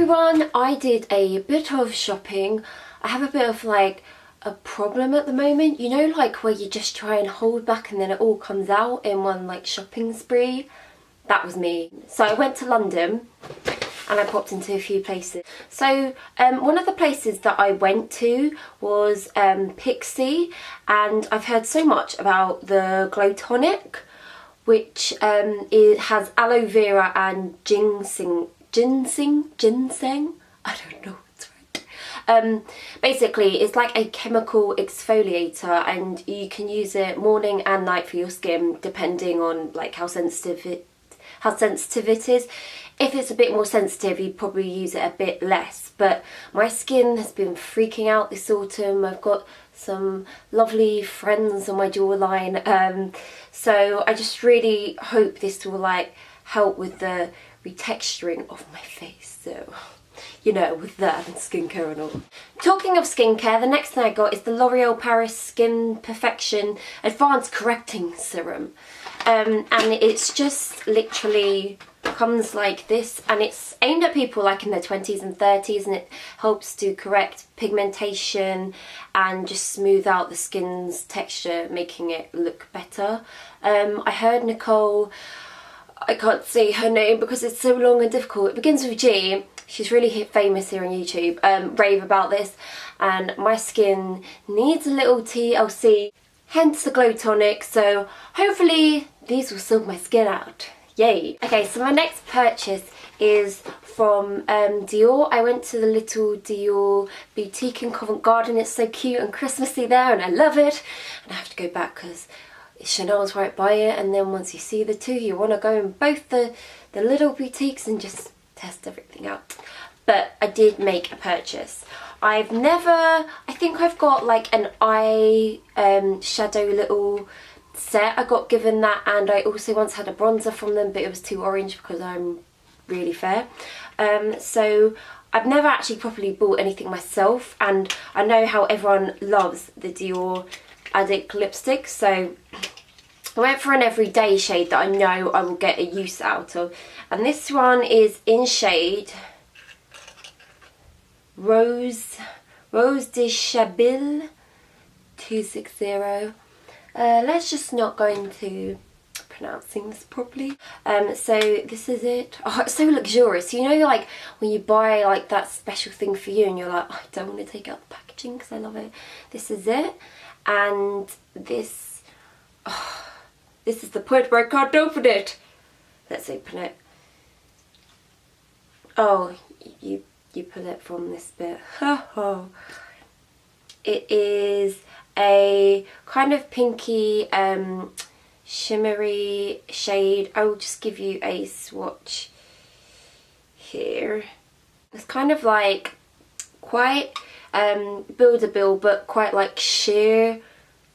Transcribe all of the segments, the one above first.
everyone, I did a bit of shopping. I have a bit of like a problem at the moment, you know, like where you just try and hold back and then it all comes out in one like shopping spree. That was me. So I went to London and I popped into a few places. So one of the places that I went to was Pixie, and I've heard so much about the Glow Tonic, which it has aloe vera and ginseng. I don't know what's right. Basically, it's like a chemical exfoliator, and you can use it morning and night for your skin, depending on like how sensitive it is. If it's a bit more sensitive, you'd probably use it a bit less. But my skin has been freaking out this autumn. I've got some lovely friends on my jawline, so I just really hope this will like help with the retexturing of my face. So, you know, with that and skincare and all. Talking of skincare, the next thing I got is the L'Oreal Paris Skin Perfection Advanced Correcting Serum. And it's just literally comes like this, and it's aimed at people like in their 20s and 30s, and it helps to correct pigmentation and just smooth out the skin's texture, making it look better. I heard Nicole, I can't say her name because it's so long and difficult, it begins with G, she's really famous here on YouTube, rave about this, and my skin needs a little TLC, hence the Glow Tonic, so hopefully these will sort my skin out. Yay! Okay, so my next purchase is from Dior. I went to the little Dior boutique in Covent Garden. It's so cute and Christmassy there and I love it. And I have to go back because Chanel's right by it, and then once you see the two, you want to go in both the little boutiques and just test everything out. But I did make a purchase. I think I've got like an eye shadow little set. I got given that, and I also once had a bronzer from them, but it was too orange because I'm really fair. So I've never actually properly bought anything myself, and I know how everyone loves the Dior Addict lipstick, so I went for an everyday shade that I know I will get a use out of, and this one is in shade Rose Deshabille 260. Let's just not go into pronouncing this properly. So this is it. Oh, it's so luxurious. You know, like when you buy like that special thing for you and you're like, oh, I don't want to take out the packaging because I love it. This is it. And this, oh, this is the point where I can't open it. Let's open it. Oh, you pull it from this bit. It is a kind of pinky shimmery shade. I will just give you a swatch here. It's kind of like quite build-a-bill, but quite like sheer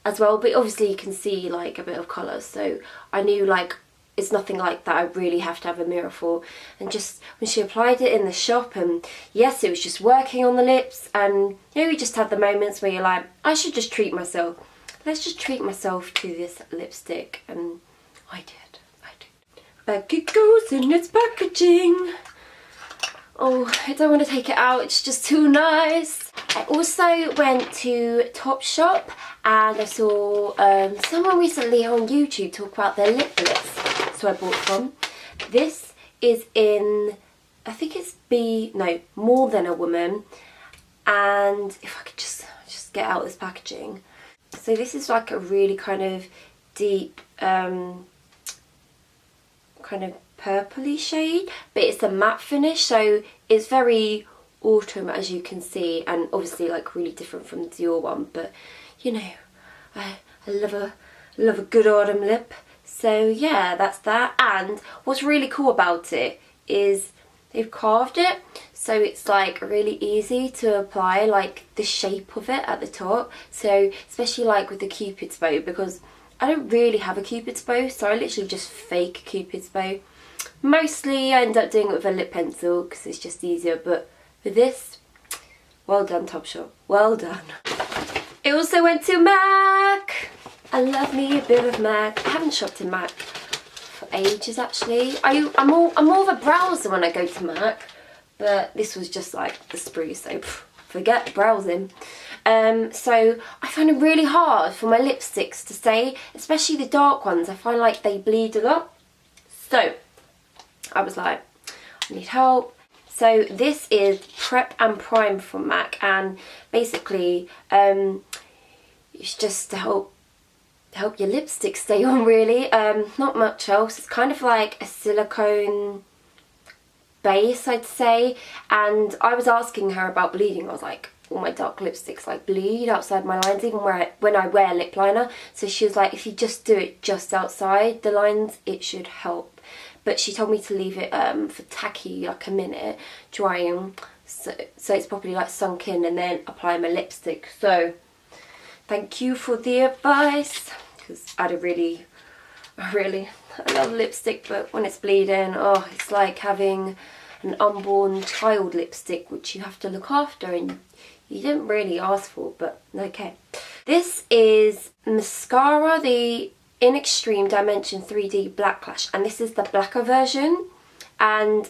as well, but obviously you can see like a bit of colour, so I knew like it's nothing like that I really have to have a mirror for. And just when she applied it in the shop, and yes, it was just working on the lips, and you know, you just have the moments where you're like, I should just treat myself. Let's just treat myself to this lipstick, and I did. Back it goes in its packaging. Oh, I don't want to take it out, it's just too nice. I also went to Topshop, and I saw someone recently on YouTube talk about their lip gloss. So I bought from. This is in, I think it's More Than a Woman, and if I could just get out this packaging. So this is like a really kind of deep kind of purpley shade, but it's a matte finish, so it's very autumn as you can see, and obviously like really different from the Dior one, but you know, I love a good autumn lip. So yeah, that's that. And what's really cool about it is they've carved it, so it's like really easy to apply like the shape of it at the top. So especially like with the Cupid's bow, because I don't really have a Cupid's bow, so I literally just fake Cupid's bow. Mostly I end up doing it with a lip pencil because it's just easier, but with this, well done Topshop, well done. I also went to MAC. I love me a bit of MAC. I haven't shopped in MAC for ages actually. I'm more of a browser when I go to MAC, but this was just like the sprue, so forget browsing. So I find it really hard for my lipsticks to stay, especially the dark ones. I find like they bleed a lot. So I was like, I need help. So this is Prep and Prime from MAC, and basically it's just to help your lipstick stay on, really. Not much else. It's kind of like a silicone base, I'd say. And I was asking her about bleeding. I was like, all my dark lipsticks like bleed outside my lines, even when I wear lip liner. So she was like, if you just do it just outside the lines, it should help. But she told me to leave it for tacky, like a minute, drying, so it's properly like sunk in, and then apply my lipstick. So thank you for the advice, because I love lipstick, but when it's bleeding, oh, it's like having an unborn child lipstick, which you have to look after, and you didn't really ask for, but okay. This is mascara, the In Extreme Dimension 3D Black Lash, and this is the blacker version, and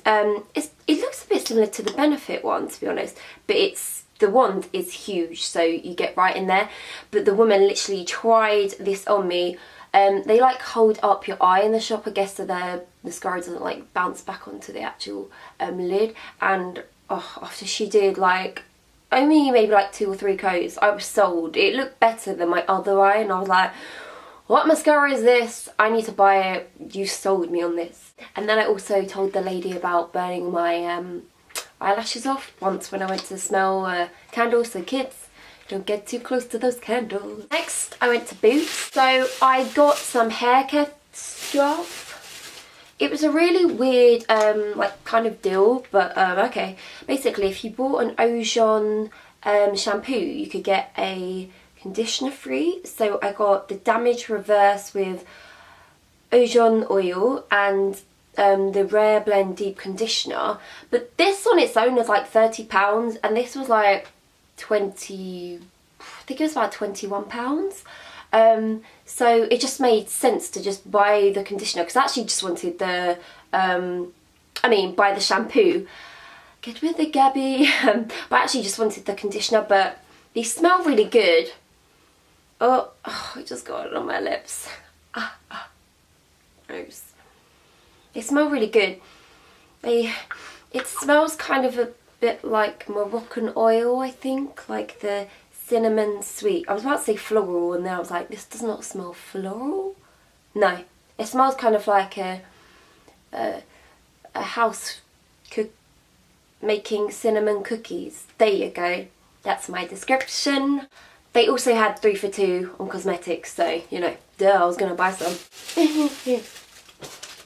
it looks a bit similar to the Benefit one, to be honest, but the wand is huge, so you get right in there. But the woman literally tried this on me. They like hold up your eye in the shop, I guess, so the mascara doesn't like bounce back onto the actual lid. And after she did like only maybe like 2 or 3 coats, I was sold. It looked better than my other eye, and I was like, what mascara is this? I need to buy it. You sold me on this. And then I also told the lady about burning my eyelashes off once when I went to smell candles. So kids, don't get too close to those candles. Next, I went to Boots. So I got some hair care stuff. It was a really weird, like, kind of deal, but okay. Basically, if you bought an Ojon shampoo, you could get a conditioner free. So I got the Damage Reverse with Ojon oil and the Rare Blend Deep Conditioner. But this on its own is like £30, and this was like 20, I think it was about £21. So it just made sense to just buy the conditioner, because I actually just wanted the, buy the shampoo. Get with the Gabby. But I actually just wanted the conditioner, but these smell really good. Oh, I just got it on my lips. Gross. They smell really good. It smells kind of a bit like Moroccan oil, I think, like the cinnamon sweet. I was about to say floral, and then I was like, this does not smell floral. No, it smells kind of like a house cook making cinnamon cookies. There you go. That's my description. They also had 3 for 2 on cosmetics, so, you know, duh, I was going to buy some.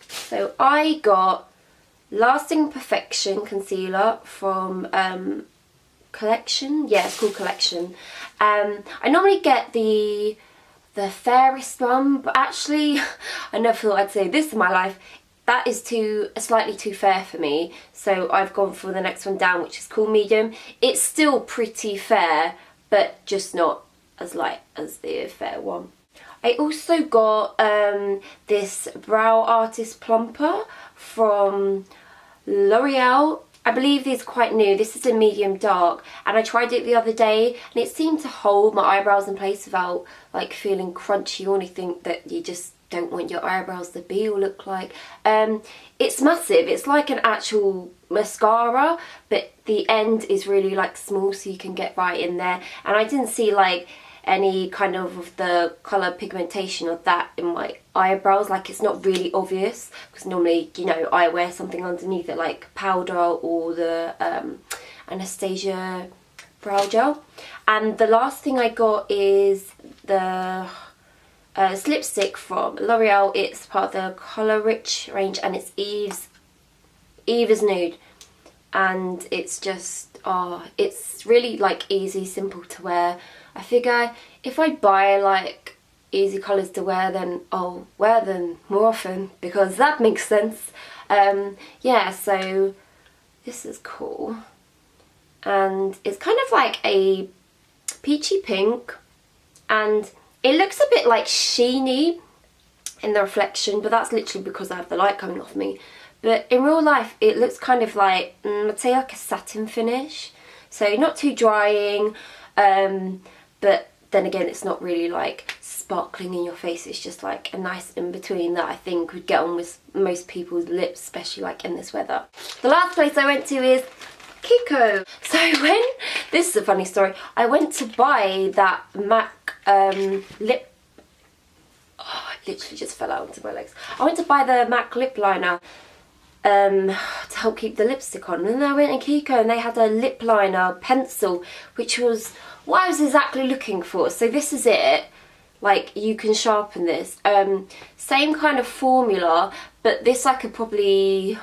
So I got Lasting Perfection Concealer from Collection. Yeah, it's called Collection. I normally get the fairest one, but actually, I never thought I'd say this in my life. That is slightly too fair for me, so I've gone for the next one down, which is called Medium. It's still pretty fair, but just not as light as the fair one. I also got this Brow Artist Plumper from L'Oreal. I believe these are quite new. This is a medium dark, and I tried it the other day, and it seemed to hold my eyebrows in place without like feeling crunchy or anything that you just don't want your eyebrows to be or look like. It's massive. It's like an actual mascara, but the end is really like small, so you can get right in there. And I didn't see like any kind of the colour pigmentation of that in my eyebrows. Like, it's not really obvious, because normally, you know, I wear something underneath it like powder or the Anastasia brow gel. And the last thing I got is the it's lipstick from L'Oreal. It's part of the Colour Riche range, and it's Eve's Nude, and it's just, it's really like easy, simple to wear. I figure if I buy like easy colours to wear, then I'll wear them more often, because that makes sense. Yeah, so this is cool, and it's kind of like a peachy pink, and it looks a bit like sheeny. in the reflection, but that's literally because I have the light coming off me. But in real life, it looks kind of like, I'd say like a satin finish. So not too drying, but then again, it's not really like sparkling in your face. It's just like a nice in-between that I think would get on with most people's lips, especially like in this weather. The last place I went to is Kiko. So this is a funny story. I went to buy that MAC lip, oh, it literally just fell out onto my legs. I went to buy the MAC lip liner to help keep the lipstick on, and then I went in Kiko and they had a lip liner pencil, which was what I was exactly looking for. So this is it, like you can sharpen this, same kind of formula, but this I could probably,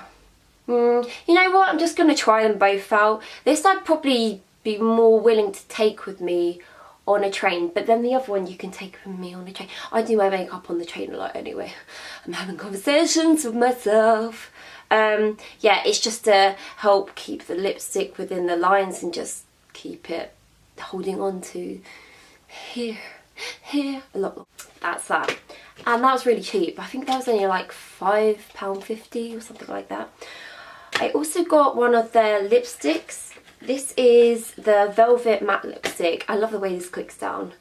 you know what, I'm just going to try them both out. This I'd probably be more willing to take with me on a train, but then the other one you can take with me on a train. I do my makeup on the train a lot anyway. I'm having conversations with myself. Yeah, it's just to help keep the lipstick within the lines and just keep it holding on to here a lot more. That's that. And that was really cheap. I think that was only like £5.50 or something like that. I also got one of their lipsticks. This is the Velvet Matte Lipstick. I love the way this clicks down.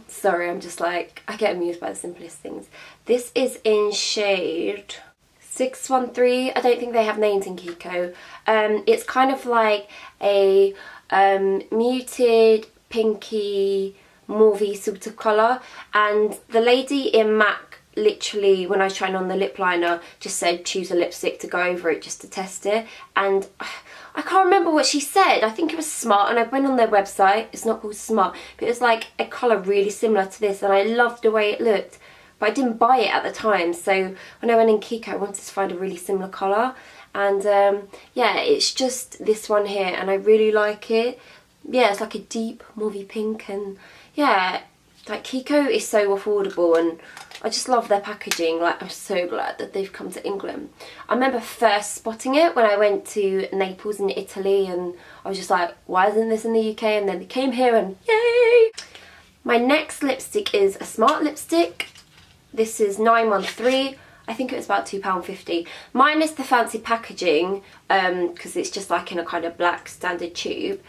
Sorry, I'm just like, I get amused by the simplest things. This is in shade 613. I don't think they have names in Kiko. It's kind of like a muted, pinky, mauvey sort of colour. And the lady in MAC, literally, when I was trying on the lip liner, just said choose a lipstick to go over it just to test it. And I can't remember what she said. I think it was Smart, and I went on their website. It's not called Smart, but it was like a colour really similar to this, and I loved the way it looked. But I didn't buy it at the time, so when I went in Kiko, I wanted to find a really similar colour. And yeah, it's just this one here, and I really like it. Yeah, it's like a deep mauvey pink, and yeah, like Kiko is so affordable, and I just love their packaging. Like, I'm so glad that they've come to England. I remember first spotting it when I went to Naples in Italy, and I was just like, why isn't this in the UK? And then it came here, and yay! My next lipstick is a Smart lipstick. This is 913. I think it was about £2.50. Mine is the fancy packaging, because it's just like in a kind of black standard tube.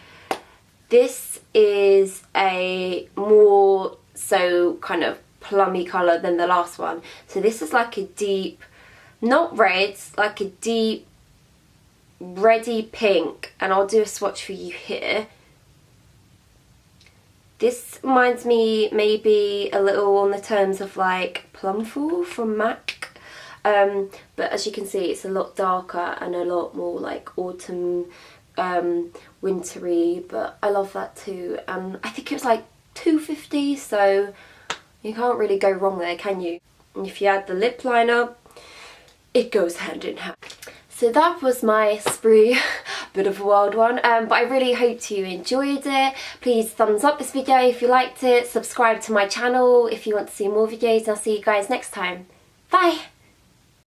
This is a more so kind of plummy colour than the last one. So this is like a deep, not red, like a deep reddy pink, and I'll do a swatch for you here. This reminds me maybe a little on the terms of like Plumper from MAC, but as you can see, it's a lot darker and a lot more like autumn, wintry, but I love that too. And I think it was like £2.50, so you can't really go wrong there, can you? And if you add the lip liner, it goes hand in hand. So that was my spree, bit of a wild one, but I really hope you enjoyed it. Please thumbs up this video if you liked it, subscribe to my channel if you want to see more videos, and I'll see you guys next time. Bye!